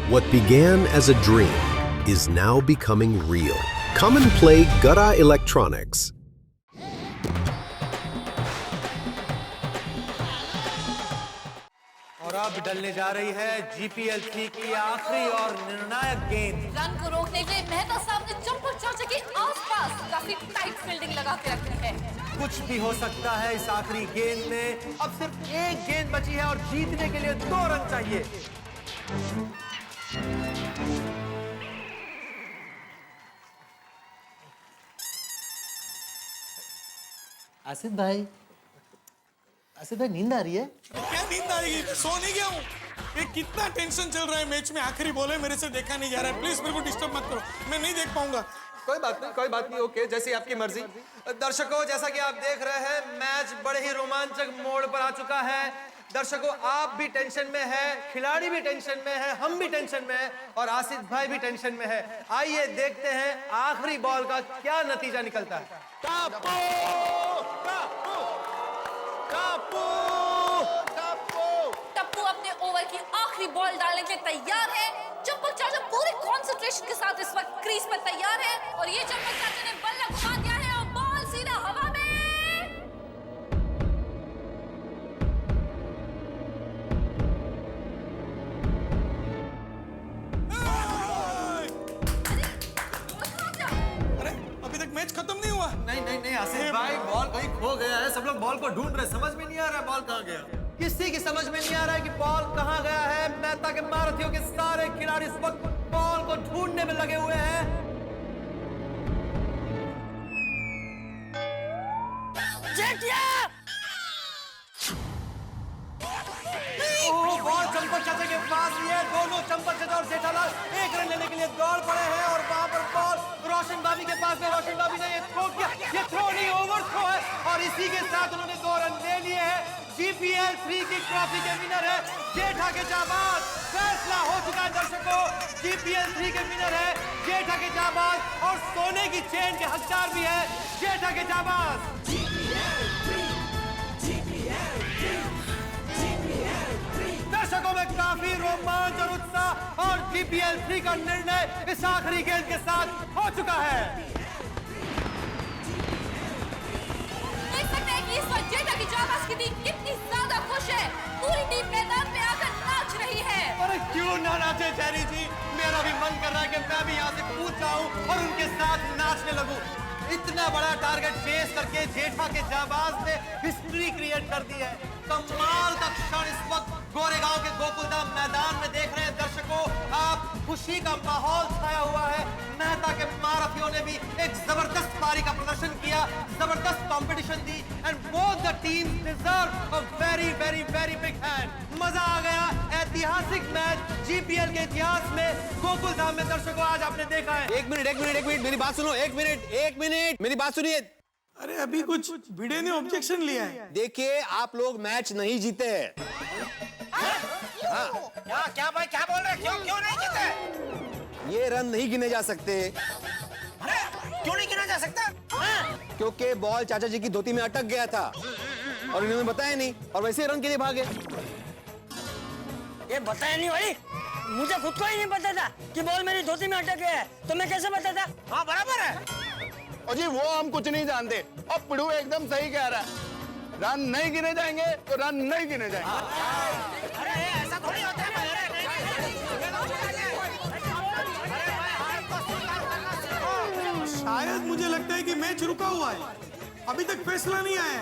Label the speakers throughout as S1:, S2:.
S1: What began as a dream is now becoming real. Come and play Gada Electronics.
S2: और अब डलने जा रही है जीपीएल 3 की आखिरी और निर्णायक गेंद।
S3: रन को रोकने के लिए मेहता साहब ने चंपक चाचा के आसपास काफी टाइट फील्डिंग लगा के रखी है।
S2: कुछ भी हो सकता है इस आखिरी गेंद में। अब सिर्फ एक गेंद बची है और जीतने के लिए 2 रन चाहिए।
S4: आसिफ भाई नींद आ रही है?
S5: क्या नींद आ रही है? सो नहीं गया हूँ। ये कितना टेंशन चल रहा है मैच में, आखिरी बॉल है, मेरे से देखा नहीं जा रहा है। प्लीज मेरे को डिस्टर्ब मत करो, मैं नहीं देख पाऊंगा।
S2: कोई बात नहीं, ओके, जैसी आपकी मर्जी। दर्शकों, जैसा कि आप देख रहे हैं, मैच बड़े ही रोमांचक मोड़ पर आ चुका है। दर्शकों, आप भी टेंशन में है, खिलाड़ी भी टेंशन में है, हम भी टेंशन में है और आसिफ भाई भी टेंशन में है। आइए देखते हैं आखिरी बॉल का क्या नतीजा निकलता है।
S3: टप्पू अपने ओवर की आखिरी बॉल डालने के लिए तैयार है। चंपक चाचा पूरे कंसंट्रेशन के साथ इस वक्त क्रीज पर तैयार है और ये चंपक चाचा ने बल्ला घुमा दिया है और बॉल सीधा हवा में।
S5: अरे अभी तक मैच खत्म नहीं हुआ।
S2: नहीं आसिफ भाई, बॉल कहीं खो गया है। सब लोग बॉल को ढूंढ रहे हैं, समझ में नहीं आ रहा है बॉल कहाँ गया। किसी की समझ में नहीं आ रहा है कि बॉल कहाँ गया है। मेहता के महारथियों के सारे खिलाड़ी इस वक्त बॉल को ढूंढने में लगे हुए हैं। बॉल चंपक चाचा के पास ही है। दोनों चंपक चाचा और जेठालाल 1 रन लेने के लिए दौड़ पड़े हैं और वहां पर बॉल रोशन भाभी के पास है। रोशन भाभी ने ये थ्रो किया, ये थ्रो नहीं ओवर थ्रो है और इसी के साथ उन्होंने 2 रन ले लिए हैं। जीपीएल 3 की ट्रॉफी के विनर है जेठा के जाबाज। फैसला हो चुका है दर्शकों, जीपीएल 3 के विनर है जेठा के जाबाज और सोने की चेन के हकदार भी है जेठा के जाबाज। दर्शकों में काफी रोमांच और उत्साह और जीपीएल 3 का निर्णय इस आखिरी गेंद के साथ हो चुका है।
S3: देख सकते हैं कि इस वक्त जेठा की जाबाज की टीम कितनी ज्यादा खुश है। पूरी टीम मैदान में आकर नाच रही है।
S2: अरे क्यों ना नाचे चेरी जी, मेरा भी मन कर रहा है कि मैं भी यहाँ से कूद जाऊं और उनके साथ नाचने लगूं। इतना बड़ा टारगेट फेस करके जेठा के जाबाज ने हिस्ट्री क्रिएट कर दी है। कमाल का क्षण इस वक्त गोरेगांव के गोकुलधाम मैदान में देख रहे हैं दर्शकों। आप खुशी का माहौल छाया हुआ है। मेहता के महारथियों ने भी एक जबरदस्त पारी का प्रदर्शन किया, जबरदस्त competition the and both the teams deserve a very very very big hand. मजा आ गया। ऐतिहासिक मैच जीपीएल के इतिहास में गोकुलधाम में दर्शकों आज आपने देखा है।
S6: एक मिनट मेरी बात सुनो। एक मिनट मेरी बात सुनिए।
S5: अरे अभी कुछ भिड़े ने ऑब्जेक्शन लिया है।
S6: देखिए, आप लोग मैच नहीं जीते हैं।
S7: क्या भाई, क्या बोल रहे हैं? क्यों नहीं जीते?
S6: ये रन नहीं गिने जा सकते।
S7: अरे क्यों नहीं गिना जा सकता?
S6: क्योंकि बॉल चाचा जी की धोती में अटक गया था और इन्होंने बताया नहीं और वैसे ही रन के लिए भागे।
S7: ये बताया नहीं भाई, मुझे खुद को ही नहीं पता था कि बॉल मेरी धोती में अटक गया है, तो मैं कैसे बताता? हाँ बराबर है।
S8: और जी वो हम कुछ नहीं जानते और पिड़ू एकदम सही कह रहा है। रन नहीं गिने जाएंगे तो रन नहीं गिने जाएंगे।
S7: अरे ऐसा थोड़ी होता है।
S5: शायद मुझे लगता है कि मैच रुका हुआ है, अभी तक फैसला नहीं आया है।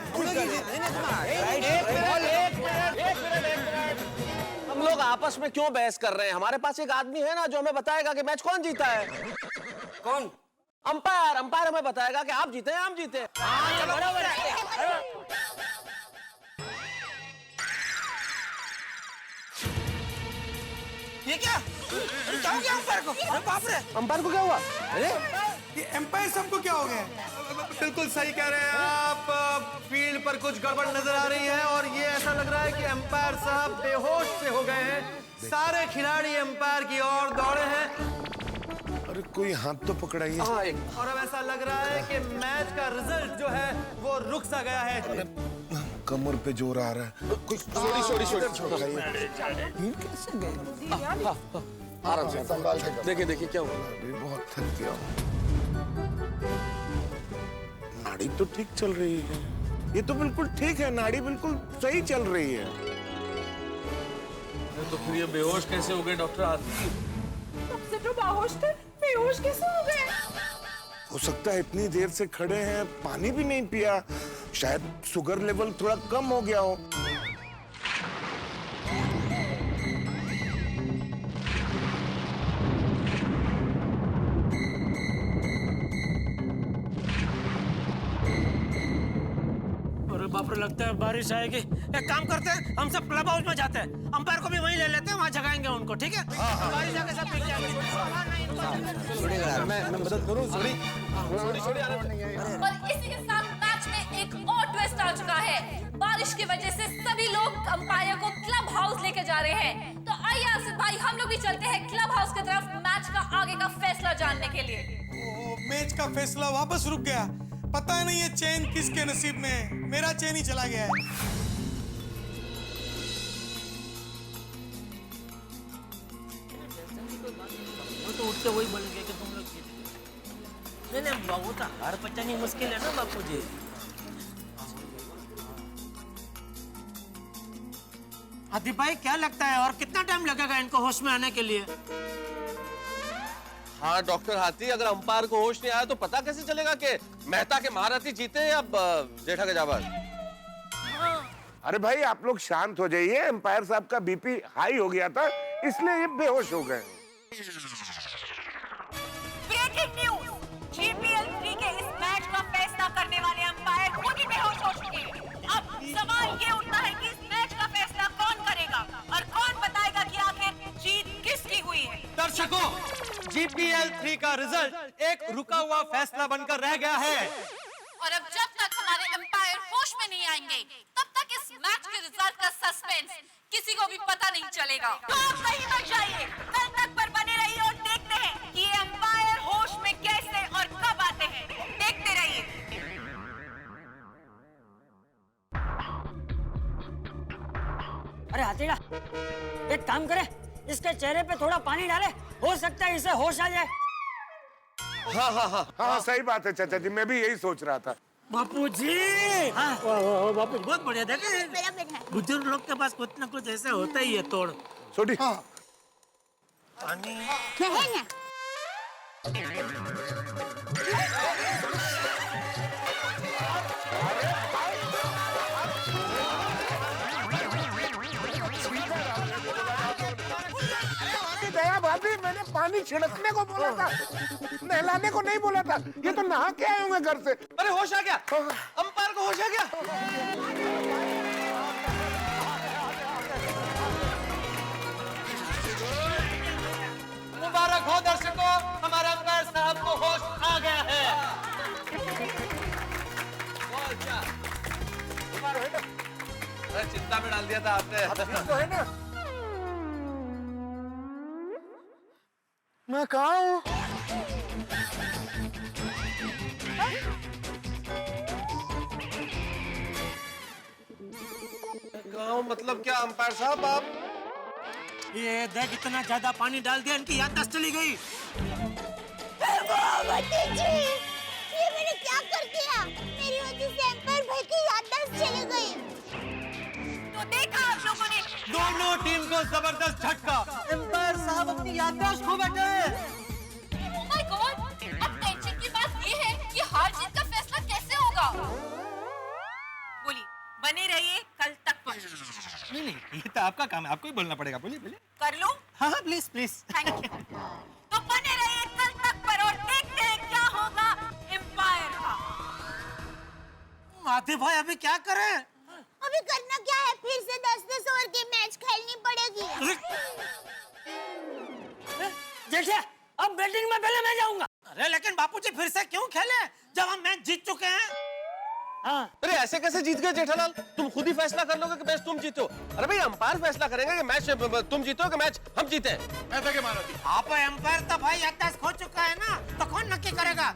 S6: हम लोग आपस में क्यों बहस कर रहे हैं? हमारे पास एक आदमी है ना जो हमें बताएगा कि मैच कौन जीता है।
S7: कौन?
S6: अंपायर हमें बताएगा कि आप जीते हैं हम जीते हैं।
S7: बराबर है। ये क्या? अरे क्या हो गया अंपायर को? अरे बाप रे!
S6: अंपायर को क्या हुआ? अरे
S5: ये एम्पायर सबको क्या हो गया?
S2: बिल्कुल सही कह रहे हैं आप। फील्ड पर कुछ गड़बड़ नजर आ रही है और ये ऐसा लग रहा है कि अंपायर साहब बेहोश से हो गए हैं। सारे खिलाड़ी अंपायर की ओर दौड़े हैं।
S8: अरे कोई हाथ तो पकड़ाइए।
S2: और अब ऐसा लग रहा है कि मैच का रिजल्ट जो है वो रुक सा गया है।
S8: कमर पे जोर आ रहा है। कोई सॉरी आराम से संभाल के
S5: देखिए देखिए क्या हुआ।
S8: अभी बहुत थक गया हूँ। नाड़ी तो ठीक चल रही है, ये तो बिल्कुल ठीक है, नाड़ी बिल्कुल सही चल रही है।
S5: तो फिर ये बेहोश कैसे हो गए डॉक्टर आरती?
S3: तब से तो बेहोश थे, बेहोश कैसे हो गए?
S8: हो सकता है इतनी देर से खड़े हैं, पानी भी नहीं पिया, शायद शुगर लेवल थोड़ा कम हो गया हो।
S7: बाप रे, लगता है बारिश आएगी। एक काम करते हैं, हम सब क्लब हाउस में जाते हैं, अंपायर को भी वहीं ले लेते हैं, वहाँ जगाएंगे उनको, ठीक है? बारिश आके सब भीग जाएंगे।
S6: मैं मदद करूं? सॉरी।
S3: और इसी के साथ मैच में एक और ट्विस्ट आ चुका है। बारिश की वजह से सभी लोग अंपायर को क्लब हाउस लेके जा रहे हैं। तो आइए आसिफ भाई, हम लोग भी चलते हैं क्लब हाउस की तरफ मैच का आगे का फैसला जानने के लिए।
S5: मैच का फैसला वापस रुक गया। पता नहीं ये चैन किसके नसीब में है। मेरा चैन ही चला गया है।
S7: वो तो उठ के वही बोलेंगे कि तुम लोग जीत गए। नहीं बाबू, तो हार पचानी मुश्किल है ना बापू जी। आदिप भाई, क्या लगता है और कितना टाइम लगेगा इनको होश में आने के लिए?
S2: हाँ डॉक्टर हाथी, अगर अंपायर को होश नहीं आया तो पता कैसे चलेगा कि मेहता के महारथी जीते या जेठा के जाबाज?
S8: अरे भाई आप लोग शांत हो जाइए, एम्पायर साहब का बीपी हाई हो गया था, इसलिए ये बेहोश हो गए।
S9: ब्रेकिंग न्यूज, जीपीएल 3 के इस मैच का फैसला करने वाले अंपायर खुद ही बेहोश हो चुके हैं। अब सवाल ये उठता है कि इस मैच का फैसला कौन करेगा और कौन बताएगा कि आखिर जीत किसकी हुई है।
S2: दर्शकों, जीपीएल 3 का रिजल्ट एक रुका हुआ फैसला बनकर रह गया है।
S3: और अब जब तक हमारे अंपायर होश में नहीं आएंगे, तब तक इस मैच के रिजल्ट का सस्पेंस किसी को भी पता नहीं चलेगा।
S9: तो आप नहीं मत जाइए, कल तक पर बने रहिए और देखते हैं कि ये अंपायर होश में कैसे और कब आते हैं। देखते रहिए।
S7: अरे हथेड़ा, एक काम करे, इसके चेहरे पे थोड़ा पानी डाले, हो सकता है इसे होश आ जाए।
S8: हाँ सही बात है चाचा जी, मैं भी यही सोच रहा था।
S7: बापू जी, हाँ बापू जी बहुत बढ़िया। देखे बुजुर्ग लोग के पास कुछ न कुछ ऐसा होता ही है। तोड़
S8: छोटी
S7: पानी।
S8: दया भाभी, मैंने पानी छिड़कने को बोला था, नहलाने को नहीं बोला था। ये तो नहा के आए होंगे घर से।
S2: अरे होश आ गया, अंपायर को होश आ गया। मुबारक हो दर्शकों, हमारे अंपायर साहब को होश आ गया है। अरे चिंता में डाल दिया था आपने।
S8: तो है ना, मैं कहाँ हूँ?
S2: गाँव मतलब क्या अंपायर साहब आप?
S7: ये देख, इतना ज्यादा पानी डाल दिया, इनकी याददाश्त चली गई।
S9: ये मैंने क्या कर दिया? मेरी वजह से एम्पायर भाई की याददाश्त चली गई। तो देखा आप लोगों ने,
S2: दोनों टीम को जबरदस्त झटका।
S7: एम्पायर साहब अपनी याददाश्त खो बैठे।
S3: Oh my God! अब टेंशन की बात ये है कि हार जीत का फैसला कैसे होगा।
S9: बोली बने रहिए कल तक पर।
S5: नहीं, ये तो आपका काम है, आपको ही बोलना पड़ेगा। बोलिए बोलिए।
S9: कर लूं?
S5: हाँ प्लीज प्लीज।
S9: Thank you. तो बने रहिए कल तक पर और देखते हैं क्या होगा एम्पायर का।
S7: आतिफ भाई, अभी क्या करें?
S9: अभी करना क्या है, फिर से 10-10 ओवर की मैच खेलनी पड़ेगी।
S7: देखिए, अब बैटिंग में पहले मैं जाऊंगा। अरे लेकिन बापूजी, फिर से क्यों खेले जब हम मैच जीत चुके हैं? हाँ।
S2: अरे ऐसे कैसे जीत गए जेठालाल? तुम खुद ही फैसला कर लोगे कि मैच तुम जीतो। अरे भाई अंपायर फैसला करेंगे कि मैच तुम जीतो कि मैच हम जीते।
S5: ऐसा क्या मारा थी?
S7: आप एम्पायर तो भाई याददाश्त खो चुका है ना, तो कौन नक्की करेगा?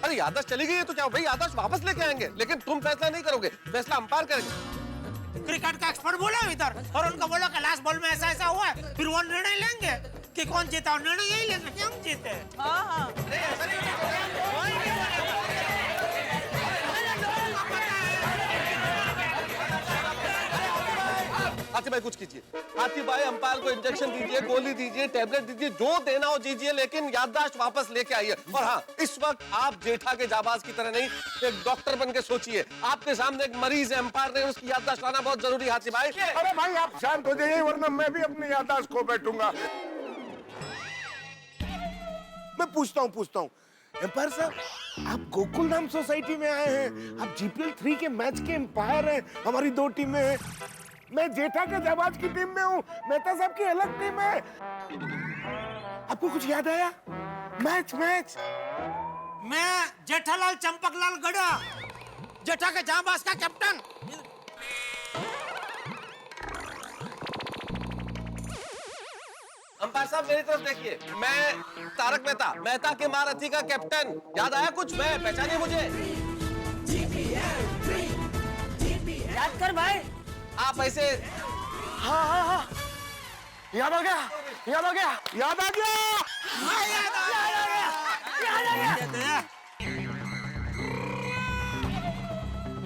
S2: अरे याददाश्त चली गई है तो क्या भाई, याददाश्त वापस लेके आएंगे, लेकिन तुम फैसला नहीं करोगे, फैसला अंपायर करेंगे।
S7: क्रिकेट का एक्सपर्ट बोला इधर और उनको बोला कि लास्ट बॉल में ऐसा ऐसा हुआ है, फिर वो निर्णय लेंगे कि कौन जीता और निर्णय यही लेना कि हम जीते।
S9: हाँ हाँ
S2: हाथी भाई कुछ कीजिए, हाथी भाई अंपायर को इंजेक्शन दीजिए, गोली दीजिए, टैबलेट दीजिए, जो देना हो दीजिए, लेकिन याददाश्त वापस लेके आइए। और हाँ, इस वक्त आप जेठा के जाबाज की तरह नहीं, एक डॉक्टर बन के सोचिए। आपके सामने एक मरीज है, अंपायर ने उसकी याददाश्त लाना बहुत जरूरी है। हाथी भाई
S8: अरे भाई आप शांत हो जाइए वरना मैं भी अपनी याददाश्त खो बैठूंगा। मैं पूछता हूँ एम्पायर साहब, आप गोकुल धाम सोसाइटी में आए हैं, आप जीपीएल 3 के मैच के एम्पायर हैं, हमारी 2 टीमें हैं। मैं जेठा के जाबाज की टीम में हूँ, मेहता साहब की अलग टीम है। आपको कुछ याद आया? मैच
S7: मैं जेठालाल चंपकलाल गड़ा, जेठा के जाबाज का कैप्टन।
S2: अंपायर साहब मेरी तरफ देखिए, मैं तारक मेहता के महारथी का कैप्टन। याद आया कुछ? मैं पहचानिए मुझे।
S7: याद कर भाई।
S2: आप ऐसे
S8: हाँ याद आ गया।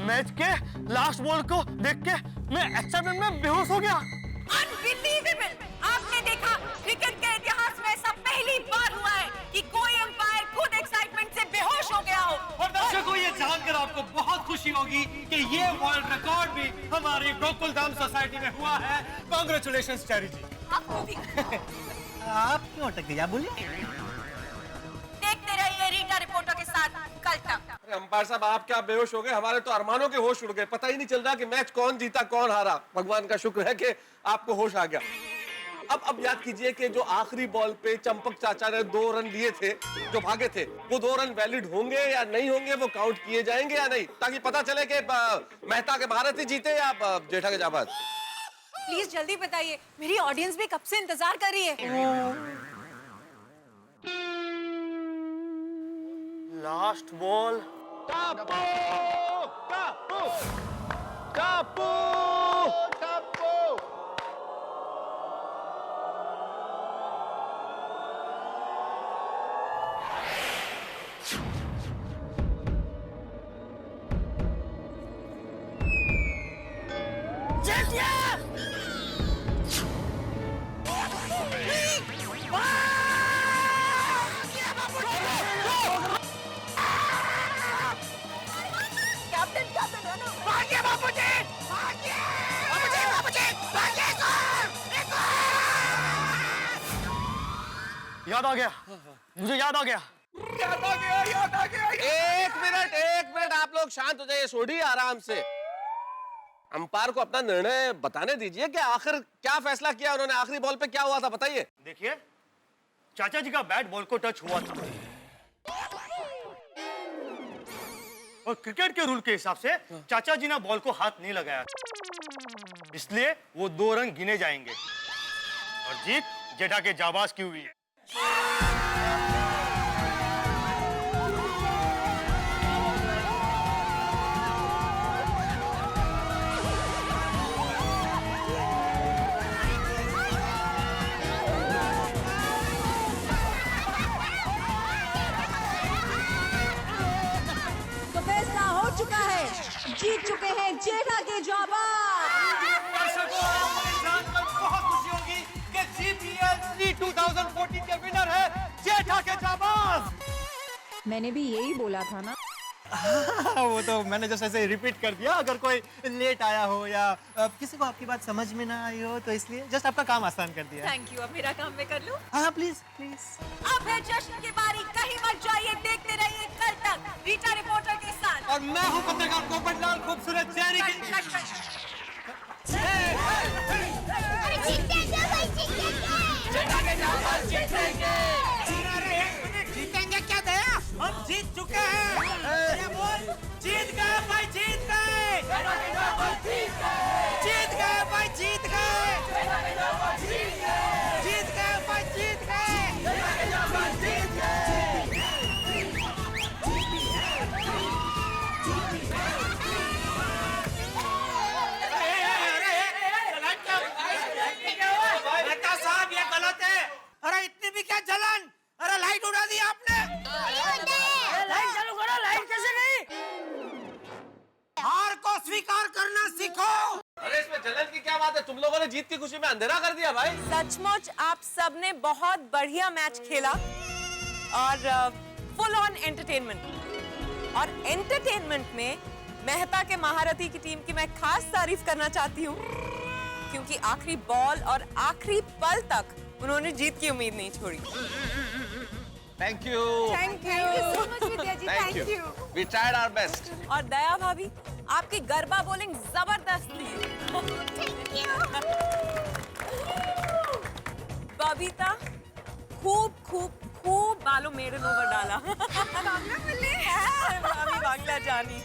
S8: मैच के लास्ट बॉल को देख के मैं एक्साइटमेंट में बेहोश हो गया।
S9: अनबिलीवेबल! आपने देखा, क्रिकेट के इतिहास में ऐसा पहली बार हुआ है कि कोई अंपायर खुद एक्साइटमेंट से बेहोश हो गया हो।
S2: और दर्शकों, ये जानकर आपको बहुत खुशी होगी कि ये वर्ल्ड रिकॉर्ड भी हमारी गोकुल धाम सोसाइटी में हुआ है। कांग्रेचुलेशंस चैरी जी।
S9: आपको भी।
S2: आप क्यों अटक गए? बोलिए।
S9: देखते रहिए रीटा रिपोर्टर के साथ कल तक।
S2: अरे अंपायर साहब, आप क्या बेहोश हो गए? हमारे तो अरमानों के होश उड़ गए। पता ही नहीं चल रहा कि मैच कौन जीता कौन हारा। भगवान का शुक्र है कि आपको होश आ गया। अब याद कीजिए कि जो आखिरी बॉल पे चंपक चाचा ने 2 रन लिए थे, जो भागे थे, वो 2 रन वैलिड होंगे या नहीं होंगे, वो काउंट किए जाएंगे या नहीं, ताकि पता चले कि मेहता के भारती जीते या जेठा के जाबाज।
S9: प्लीज जल्दी बताइए, मेरी ऑडियंस भी कब से इंतजार कर रही है।
S8: लास्ट बॉल याद आ गया, मुझे याद आ गया।
S2: एक मिनट, आप लोग शांत हो जाइए, छोड़िए आराम से। अंपायर को अपना निर्णय बताने दीजिए कि आखिर क्या फैसला किया उन्होंने। आखिरी बॉल पे क्या हुआ था बताइए।
S8: देखिए, चाचा जी का बैट बॉल को टच हुआ था और क्रिकेट के रूल के हिसाब से चाचा जी ने बॉल को हाथ नहीं लगाया, इसलिए वो 2 रन गिने जाएंगे और जीत जेठा के जाबाज की हुई है।
S9: तो फैसला हो चुका है, जीत चुके हैं जेठा के जाबाज।
S2: दर्शकों, आपको जानकर बहुत खुशी होगी कि जीपीएल 2014 के विनर है जेठा के जाबाज।
S9: मैंने भी यही बोला था ना।
S10: वो तो मैंने जस्ट ऐसे रिपीट कर दिया। अगर कोई लेट आया हो या किसी को आपकी बात समझ में ना आई हो तो इसलिए जस्ट आपका काम आसान कर दिया।
S9: Thank you. अब मेरा काम मैं कर लूं?
S10: हाँ प्लीज।
S9: अब है जश्न की बारी, कहीं मत जाइए, देखते रहिए कल तक रीटा रिपोर्टर के साथ।
S2: और मैं हूं पत्रकार पोपटलाल, खूबसूरत चेहरे की।
S7: जीतेंगे क्या दया? हम जीत चुके हैं। ये बोल, जीत गए भाई, जीत गए। जीत गए भाई, जीत गए। जीत गए भाई, जीत गए। साहब ये गलत है। अरे
S2: जीत की खुशी में अंधेरा कर दिया भाई।
S9: सचमुच आप सबने बहुत बढ़िया मैच खेला और फुल ऑन एंटरटेनमेंट। और एंटरटेनमेंट में मेहता के महारथी की टीम की मैं खास तारीफ करना चाहती हूँ, क्योंकि आखिरी बॉल और आखिरी पल तक उन्होंने जीत की उम्मीद नहीं छोड़ी।
S2: Thank you.
S9: Thank you so much Vidya ji, thank you.
S2: We tried our best.
S9: और दया भाभी, आपकी गरबा बॉलिंग जबरदस्त थी। बबीता, खूब खूब खूब बालों मेडन ओवर डाला। भाभी बांग्ला जानी।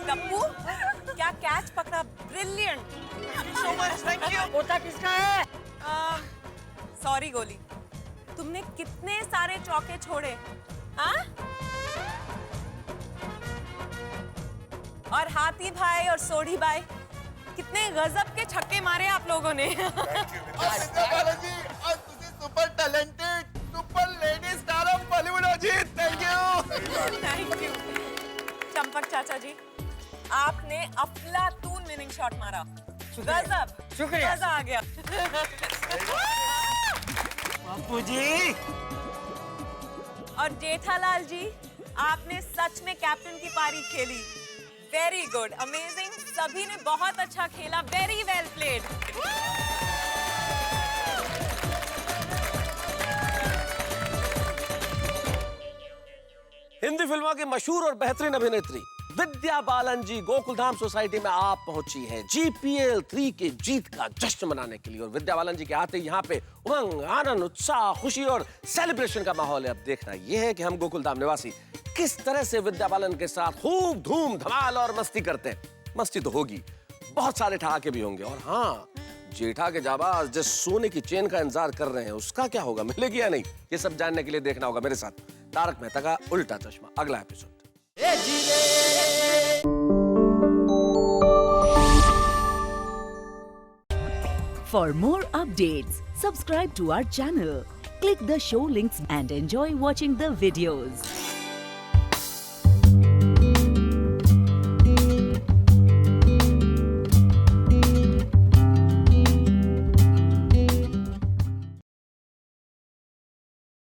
S9: टप्पू, क्या कैच पकड़ा, brilliant. So much, thank you.
S7: पोता किसका है?
S9: सॉरी गोली, तुमने कितने सारे चौके छोड़े, हाँ? और हाथी भाई और सोढ़ी भाई, कितने गजब के छक्के मारे आप लोगों ने।
S2: Super talented, super lady star of Bollywood Ajit, thank you.
S9: Thank you. Champak चाचा जी, आपने अफलातून विनिंग शॉट मारा। गजब,
S7: शुक्रिया।
S9: मजा आ गया।
S7: बापू जी।
S9: और जेठालाल जी, आपने सच में कैप्टन की पारी खेली। वेरी गुड, अमेजिंग, सभी ने बहुत अच्छा खेला, वेरी वेल प्लेड।
S11: हिंदी फिल्मों की मशहूर और बेहतरीन अभिनेत्री विद्या बालन जी गोकुलधाम सोसाइटी में आप पहुंची हैं GPL 3 की जीत का जश्न मनाने के लिए। और विद्या बालन जी के आते ही यहाँ पे उमंग, आनंद, उत्साह, खुशी और सेलिब्रेशन का माहौल है। अब देखना यह है कि हम गोकुलधाम निवासी किस तरह से विद्या बालन के साथ खूब धूम धमाल और मस्ती करते हैं। मस्ती तो होगी, बहुत सारे ठहाके भी होंगे। और हाँ, जेठा के जाबाज जिस सोने की चेन का इंतजार कर रहे हैं उसका क्या होगा, मिलेगी या नहीं, ये सब जानने के लिए देखना होगा मेरे साथ तारक मेहता का उल्टा चश्मा अगला episode.
S12: For more updates, subscribe to our channel, click the show links and enjoy watching the videos.